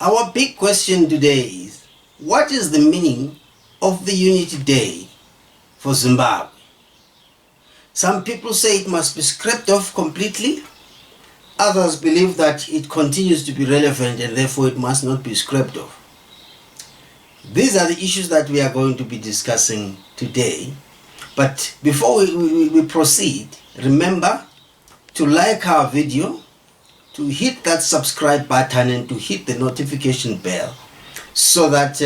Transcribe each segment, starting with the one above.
Our big question today is, what is the meaning of the Unity Day for Zimbabwe? Some people say it must be scrapped off completely. Others believe that it continues to be relevant and therefore it must not be scrapped off. These are the issues that we are going to be discussing today. But before we proceed, remember to like our video, to hit that subscribe button and to hit the notification bell so that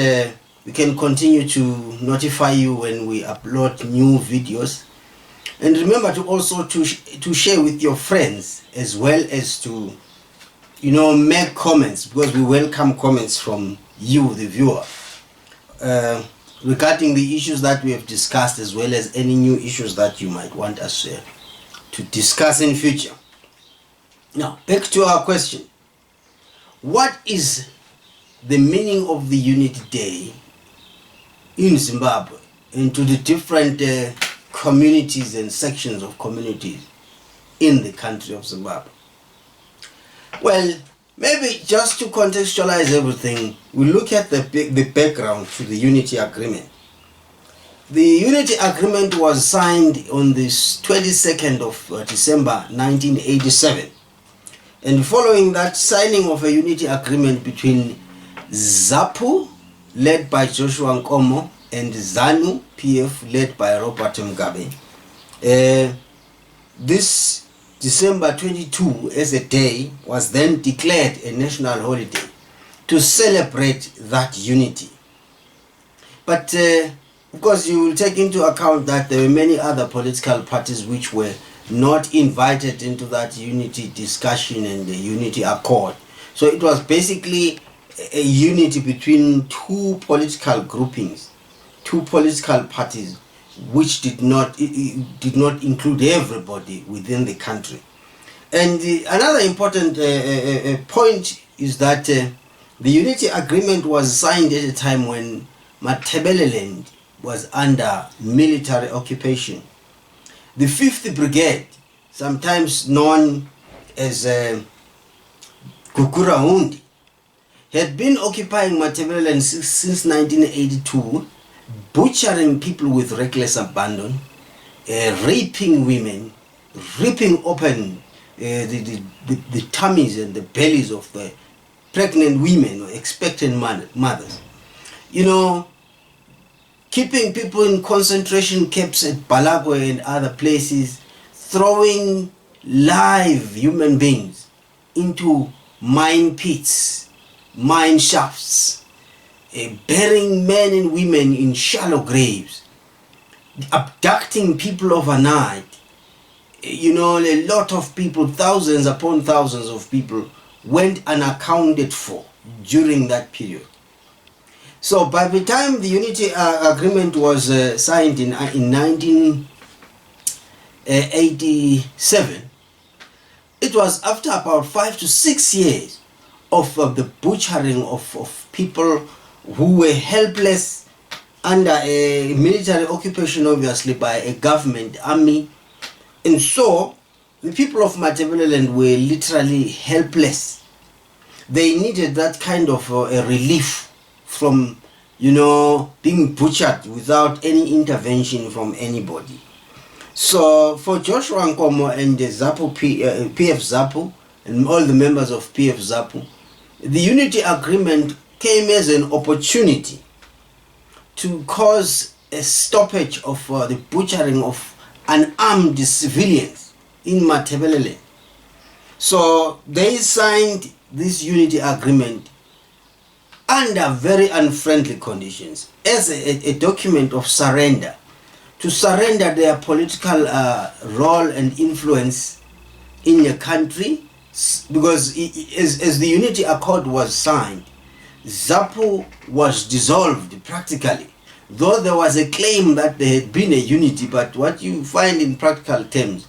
we can continue to notify you when we upload new videos. And remember to also to share with your friends, as well as to make comments, because we welcome comments from you, the viewer, regarding the issues that we have discussed, as well as any new issues that you might want us to discuss in future. Now, back to our question. What is the meaning of the Unity Day in Zimbabwe and to the different communities and sections of communities in the country of Zimbabwe? Well, maybe just to contextualize everything, we look at the background to the Unity Agreement. The Unity Agreement was signed on the 22nd of December 1987. And following that signing of a Unity Agreement between ZAPU, led by Joshua Nkomo, and ZANU PF, led by Robert Mugabe, this December 22 as a day was then declared a national holiday to celebrate that unity. But of course, you will take into account that there were many other political parties which were not invited into that unity discussion and the unity accord. So it was basically a unity between two political groupings, two political parties, which did not include everybody within the country. And another important point is that the Unity Agreement was signed at a time when Matabeleland was under military occupation. The 5th Brigade, sometimes known as Gukurahundi, had been occupying Matabeleland since 1982, butchering people with reckless abandon, raping women, ripping open the tummies and the bellies of the pregnant women or expectant mothers. Keeping people in concentration camps at Balagwe and other places, throwing live human beings into mine pits, mine shafts, burying men and women in shallow graves, abducting people overnight. A lot of people, thousands upon thousands of people, went unaccounted for during that period. So by the time the Unity Agreement was signed in 1987, it was after about 5 to 6 years of the butchering of people who were helpless under a military occupation, obviously, by a government army. And so the people of Matabeleland were literally helpless. They needed that kind of a relief from being butchered without any intervention from anybody. So for Joshua Nkomo and the ZAPU, PF ZAPU, and all the members of PF ZAPU, the Unity Agreement came as an opportunity to cause a stoppage of the butchering of unarmed civilians in Matabeleland. So they signed this Unity Agreement under very unfriendly conditions as a document of surrender, to surrender their political role and influence in the country, because as the Unity Accord was signed, ZAPU was dissolved practically, though there was a claim that there had been a unity. But what you find in practical terms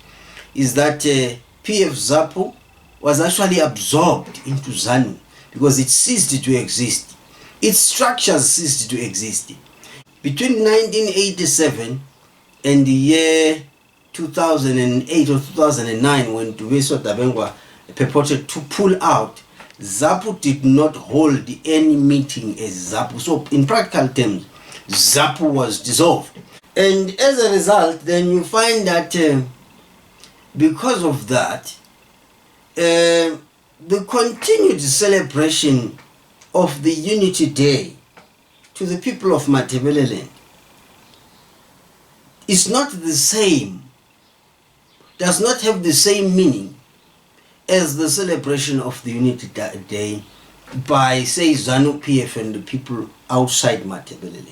is that PF ZAPU was actually absorbed into ZANU, because it ceased to exist. Its structures ceased to exist. Between 1987 and the year 2008 or 2009, when Dubeso Dabengwa purported to pull out, ZAPU did not hold any meeting as ZAPU. So in practical terms, ZAPU was dissolved. And as a result, then you find that because of that, the continued celebration of the Unity Day to the people of Matabeleland is not the same, does not have the same meaning as the celebration of the Unity Day by, say, ZANU-PF and the people outside Matabeleland.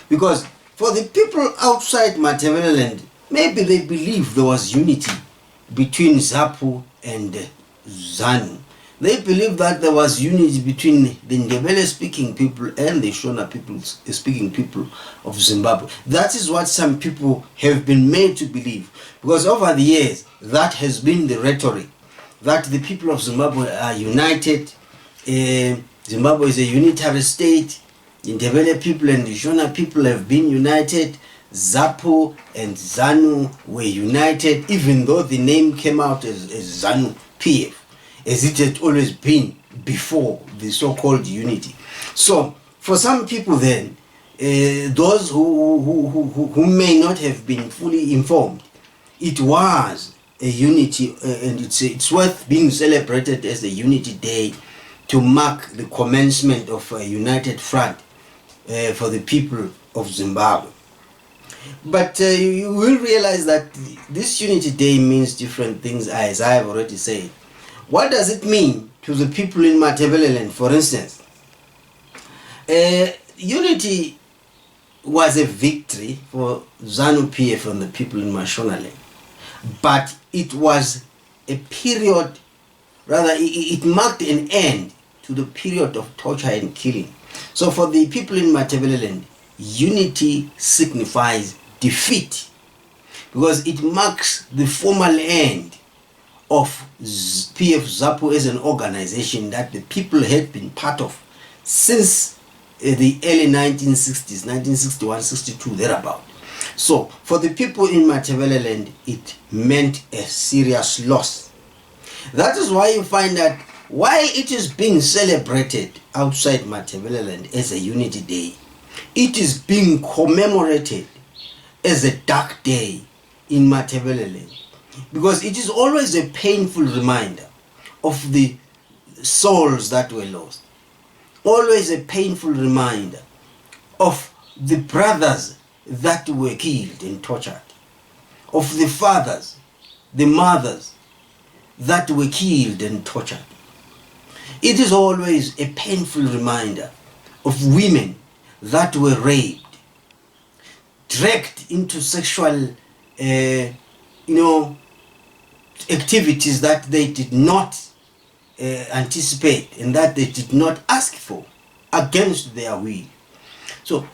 Because for the people outside Matabeleland, maybe they believe there was unity between ZAPU and ZANU. They believe that there was unity between the Ndebele speaking people and the Shona speaking people of Zimbabwe. That is what some people have been made to believe. Because over the years, that has been the rhetoric, that the people of Zimbabwe are united. Zimbabwe is a unitary state. The Ndebele people and the Shona people have been united. ZAPU and ZANU were united, even though the name came out as ZANU-PF, as it had always been before the so-called unity. So for some people then, those who may not have been fully informed, it was a unity, and it's worth being celebrated as a Unity Day to mark the commencement of a united front for the people of Zimbabwe. But you will realize that this Unity Day means different things, as I have already said. What does it mean to the people in Matabeleland, for instance? Unity was a victory for ZANU-PF and the people in Mashonaland. But it was a period, rather it marked an end to the period of torture and killing. So for the people in Matabeleland, unity signifies defeat, because it marks the formal end of PF ZAPU as an organization that the people had been part of since the early 1960s, 1961, 62, thereabout. So for the people in Matabeleland, it meant a serious loss. That is why you find that while it is being celebrated outside Matabeleland as a Unity Day, it is being commemorated as a dark day in Matabeleland, because it is always a painful reminder of the souls that were lost, always a painful reminder of the brothers that were killed and tortured, of the fathers, the mothers that were killed and tortured. It is always a painful reminder of women that were raped, dragged into sexual activities that they did not anticipate and that they did not ask for against their will. So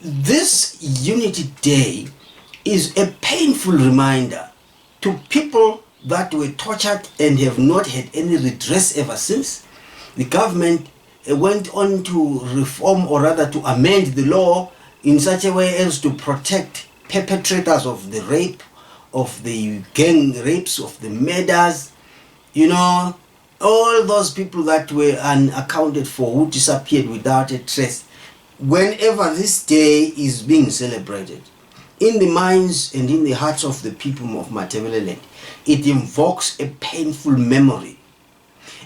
this Unity Day is a painful reminder to people that were tortured and have not had any redress ever since. The government went on to reform, or rather to amend the law in such a way as to protect perpetrators of the rape, of the gang rapes, of the murders, all those people that were unaccounted for, who disappeared without a trace. Whenever this day is being celebrated, in the minds and in the hearts of the people of Matabeleland, it invokes a painful memory.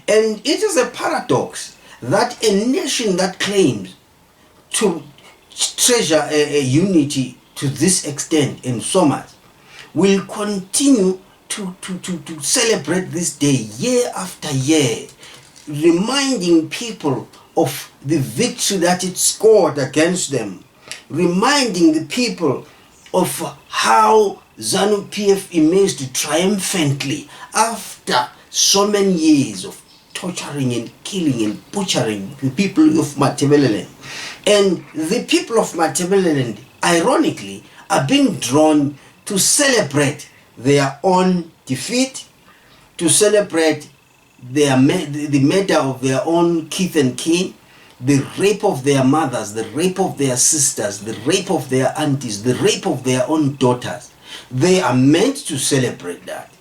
And it is a paradox that a nation that claims to treasure a unity to this extent and so much will continue to celebrate this day year after year, reminding people of the victory that it scored against them, reminding the people of how ZANU-PF emerged triumphantly after so many years of torturing and killing and butchering the people of Matabeleland. And the people of Matabeleland, ironically, are being drawn to celebrate their own defeat, to celebrate the murder of their own kith and kin, the rape of their mothers, the rape of their sisters, the rape of their aunties, the rape of their own daughters. They are meant to celebrate that.